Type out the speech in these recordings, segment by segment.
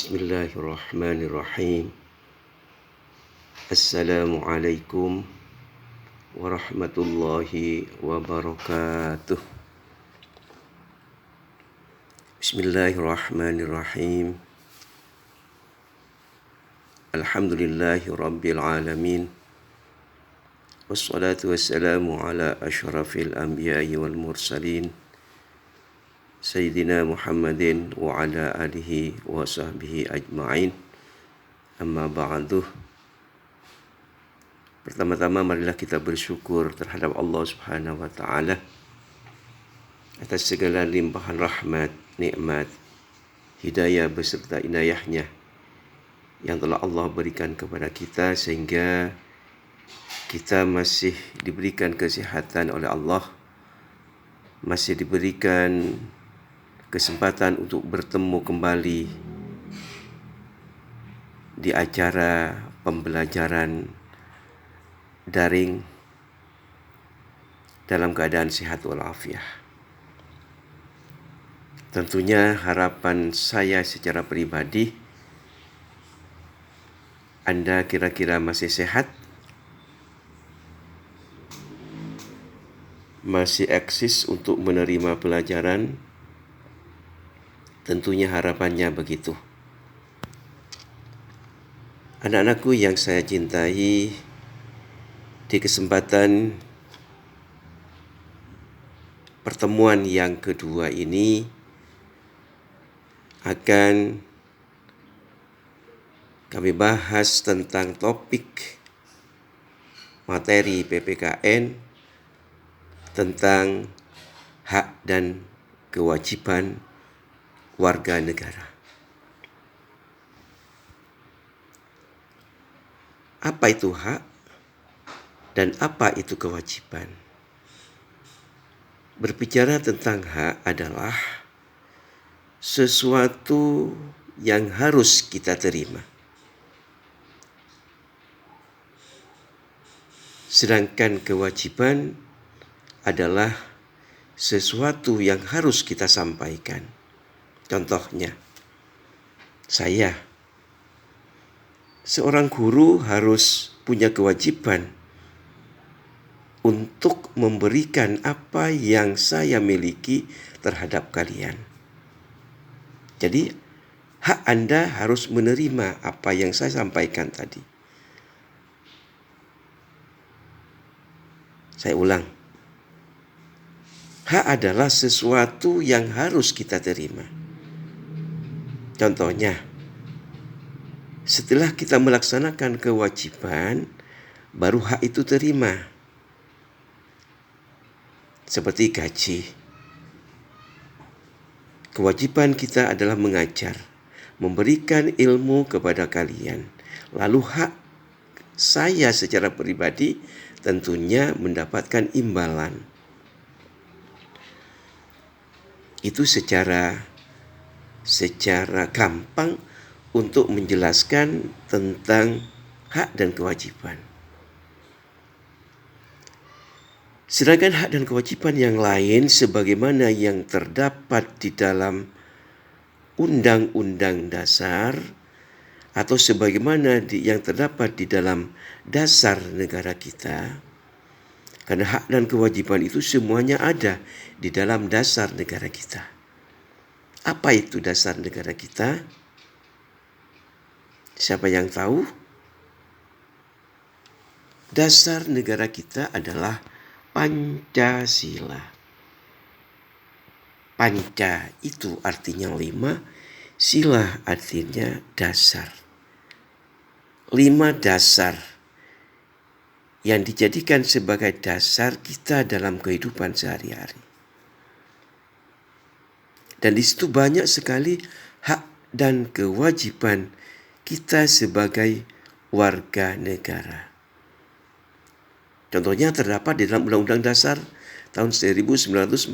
Bismillahirrahmanirrahim. Assalamualaikum warahmatullahi wabarakatuh. Bismillahirrahmanirrahim. Alhamdulillahi rabbil alamin. Wassalatu wassalamu ala asyrafil anbiya'i wal mursalin, Sayyidina Muhammadin wa ala alihi wa sahbihi ajma'in. Amma ba'du. Pertama-tama marilah kita bersyukur terhadap Allah Subhanahu wa taala atas segala limpahan rahmat, nikmat, hidayah beserta inayahnya yang telah Allah berikan kepada kita sehingga kita masih diberikan kesehatan oleh Allah, masih diberikan kesempatan untuk bertemu kembali di acara pembelajaran daring dalam keadaan sehat walafiat. Tentunya harapan saya secara pribadi, Anda kira-kira masih sehat, masih eksis untuk menerima pelajaran. Tentunya harapannya begitu. Anak-anakku yang saya cintai, di kesempatan pertemuan yang kedua ini akan kami bahas tentang topik materi PPKN tentang hak dan kewajiban warga negara. Apa itu hak dan apa itu kewajiban? Berbicara tentang hak adalah sesuatu yang harus kita terima. Sedangkan kewajiban adalah sesuatu yang harus kita sampaikan. Contohnya, saya seorang guru harus punya kewajiban untuk memberikan apa yang saya miliki terhadap kalian. Jadi, hak Anda harus menerima apa yang saya sampaikan tadi. Saya ulang. Hak adalah sesuatu yang harus kita terima. Contohnya, setelah kita melaksanakan kewajiban, baru hak itu terima. Seperti gaji. Kewajiban kita adalah mengajar, memberikan ilmu kepada kalian. Lalu hak saya secara pribadi tentunya mendapatkan imbalan. Itu secara gampang untuk menjelaskan tentang hak dan kewajiban. Sedangkan hak dan kewajiban yang lain sebagaimana yang terdapat di dalam Undang-Undang Dasar atau sebagaimana yang terdapat di dalam dasar negara kita. Karena hak dan kewajiban itu semuanya ada di dalam dasar negara kita. Apa itu dasar negara kita? Siapa yang tahu? Dasar negara kita adalah Pancasila. Panca itu artinya 5, sila artinya dasar. 5 dasar yang dijadikan sebagai dasar kita dalam kehidupan sehari-hari. Dan di situ banyak sekali hak dan kewajiban kita sebagai warga negara. Contohnya terdapat di dalam Undang-Undang Dasar tahun 1945.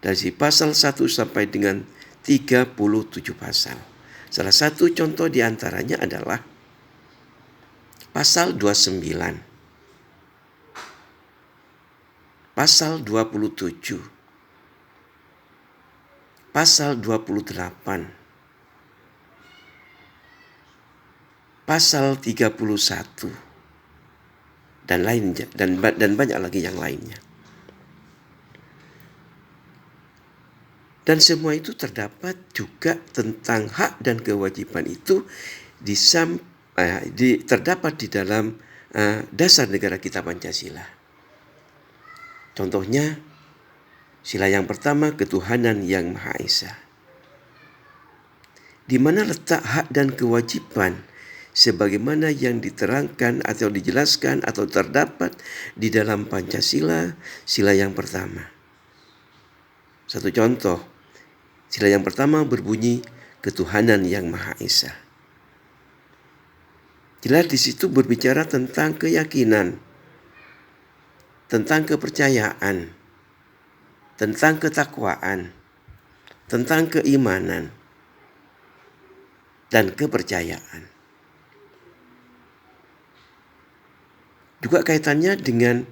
Dari pasal 1 sampai dengan 37 pasal. Salah satu contoh di antaranya adalah pasal 29. Pasal 27, pasal 28, pasal 31, dan lainnya, dan banyak lagi yang lainnya. Dan semua itu terdapat juga tentang hak dan kewajiban itu terdapat di dalam dasar negara kita Pancasila. Contohnya, sila yang pertama, ketuhanan yang Maha Esa. Di mana letak hak dan kewajiban sebagaimana yang diterangkan atau dijelaskan atau terdapat di dalam Pancasila, sila yang pertama. Satu contoh, sila yang pertama berbunyi ketuhanan yang Maha Esa. Jelas di situ berbicara tentang keyakinan, tentang kepercayaan, tentang ketakwaan, tentang keimanan, dan kepercayaan. Juga kaitannya dengan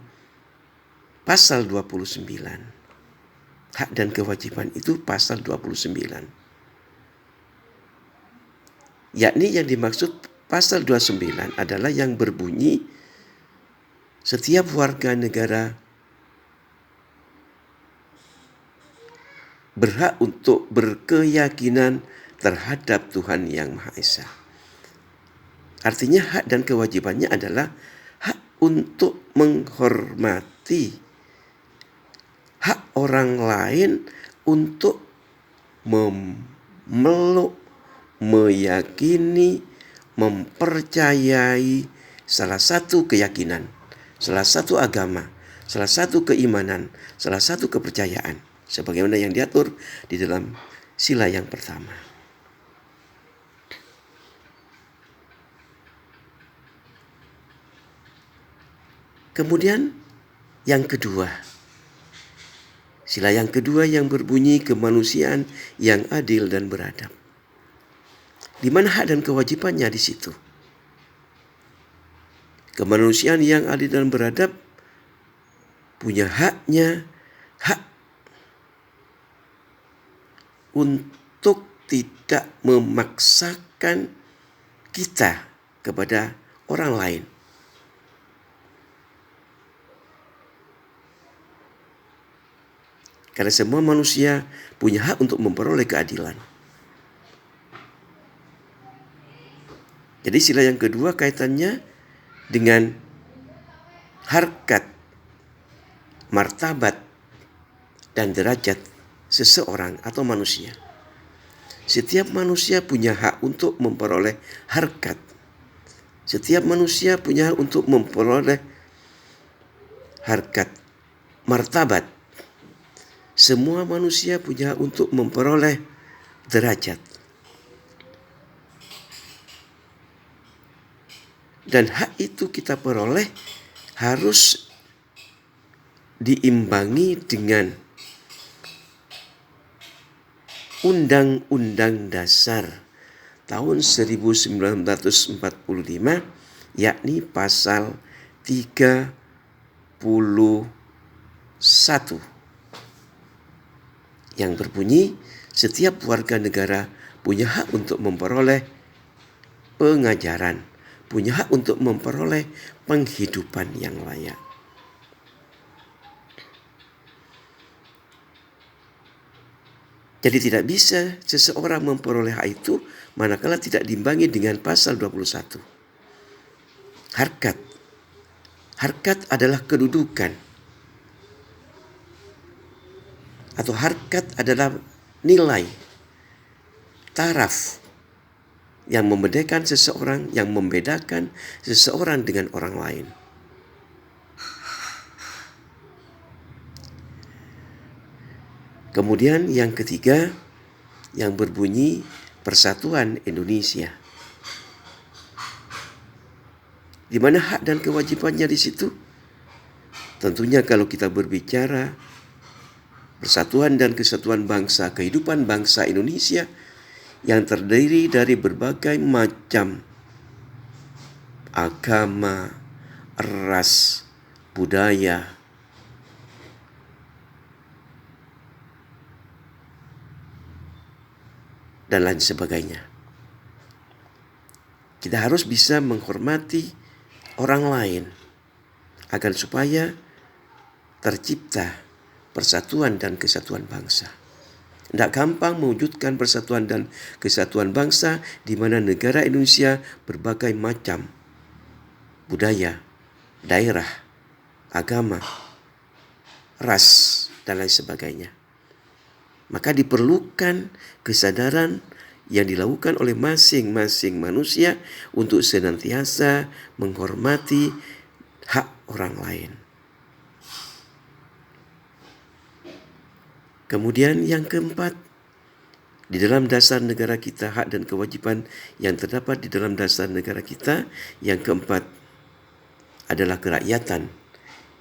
pasal 29. Hak dan kewajiban itu pasal 29. Yakni yang dimaksud pasal 29 adalah yang berbunyi setiap warga negara berhak untuk berkeyakinan terhadap Tuhan yang Maha Esa. Artinya hak dan kewajibannya adalah hak untuk menghormati hak orang lain untuk memeluk, meyakini, mempercayai salah satu keyakinan, salah satu agama, salah satu keimanan, salah satu kepercayaan, sebagaimana yang diatur di dalam sila yang pertama. Kemudian yang kedua, sila yang kedua yang berbunyi kemanusiaan yang adil dan beradab. Di mana hak dan kewajibannya di situ? Kemanusiaan yang adil dan beradab punya hak untuk tidak memaksakan kita kepada orang lain. Karena semua manusia punya hak untuk memperoleh keadilan. Jadi sila yang kedua kaitannya dengan harkat, martabat, dan derajat seseorang atau manusia. Setiap manusia punya hak untuk memperoleh harkat. Setiap manusia punya hak untuk memperoleh harkat, martabat. Semua manusia punya hak untuk memperoleh derajat. Dan hak itu kita peroleh harus diimbangi dengan Undang-Undang Dasar tahun 1945, yakni pasal 31, yang berbunyi setiap warga negara punya hak untuk memperoleh pengajaran, punya hak untuk memperoleh penghidupan yang layak. Jadi tidak bisa seseorang memperoleh hak itu manakala tidak diimbangi dengan pasal 21. Harkat. Harkat adalah kedudukan. Atau harkat adalah nilai, taraf yang membedakan seseorang, yang membedakan seseorang dengan orang lain. Kemudian yang ketiga yang berbunyi Persatuan Indonesia. Di mana hak dan kewajibannya di situ? Tentunya kalau kita berbicara persatuan dan kesatuan bangsa, kehidupan bangsa Indonesia yang terdiri dari berbagai macam agama, ras, budaya, dan lain sebagainya. Kita harus bisa menghormati orang lain agar supaya tercipta persatuan dan kesatuan bangsa. Tidak gampang mewujudkan persatuan dan kesatuan bangsa di mana negara Indonesia berbagai macam budaya, daerah, agama, ras, dan lain sebagainya. Maka diperlukan kesadaran yang dilakukan oleh masing-masing manusia untuk senantiasa menghormati hak orang lain. Kemudian yang keempat, di dalam dasar negara kita, hak dan kewajiban yang terdapat di dalam dasar negara kita, yang keempat adalah kerakyatan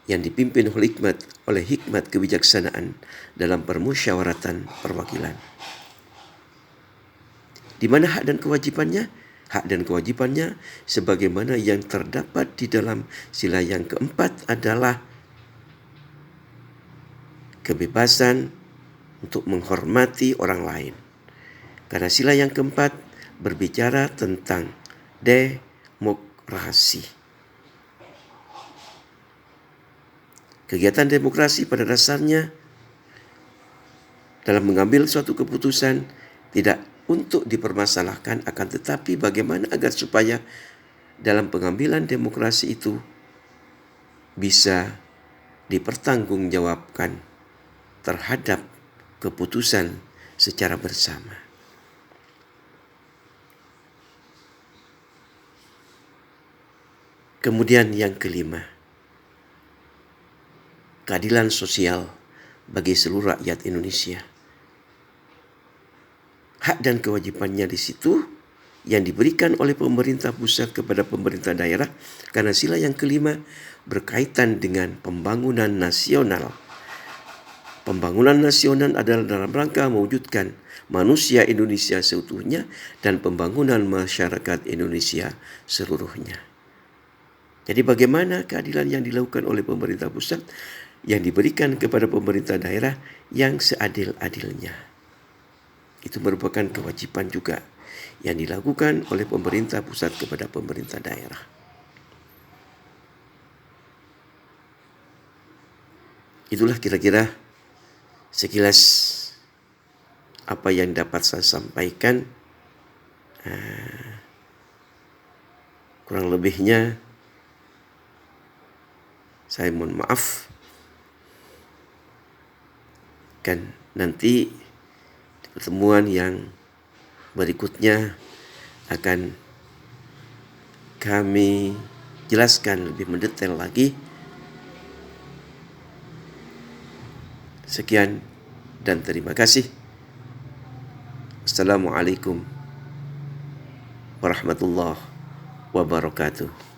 yang dipimpin oleh hikmat kebijaksanaan dalam permusyawaratan perwakilan. Di mana hak dan kewajibannya? Hak dan kewajibannya sebagaimana yang terdapat di dalam sila yang keempat adalah kebebasan untuk menghormati orang lain. Karena sila yang keempat berbicara tentang demokrasi. Kegiatan demokrasi pada dasarnya dalam mengambil suatu keputusan tidak untuk dipermasalahkan, akan tetapi bagaimana agar supaya dalam pengambilan demokrasi itu bisa dipertanggungjawabkan terhadap keputusan secara bersama. Kemudian yang kelima, keadilan sosial bagi seluruh rakyat Indonesia. Hak dan kewajibannya di situ yang diberikan oleh pemerintah pusat kepada pemerintah daerah, karena sila yang kelima berkaitan dengan pembangunan nasional. Pembangunan nasional adalah dalam rangka mewujudkan manusia Indonesia seutuhnya dan pembangunan masyarakat Indonesia seluruhnya. Jadi bagaimana keadilan yang dilakukan oleh pemerintah pusat yang diberikan kepada pemerintah daerah yang seadil-adilnya. Itu merupakan kewajiban juga yang dilakukan oleh pemerintah pusat kepada pemerintah daerah. Itulah kira-kira sekilas apa yang dapat saya sampaikan. Kurang lebihnya saya mohon maaf. Kan nanti di pertemuan yang berikutnya akan kami jelaskan lebih mendetail lagi. Sekian dan terima kasih. Assalamualaikum warahmatullahi wabarakatuh.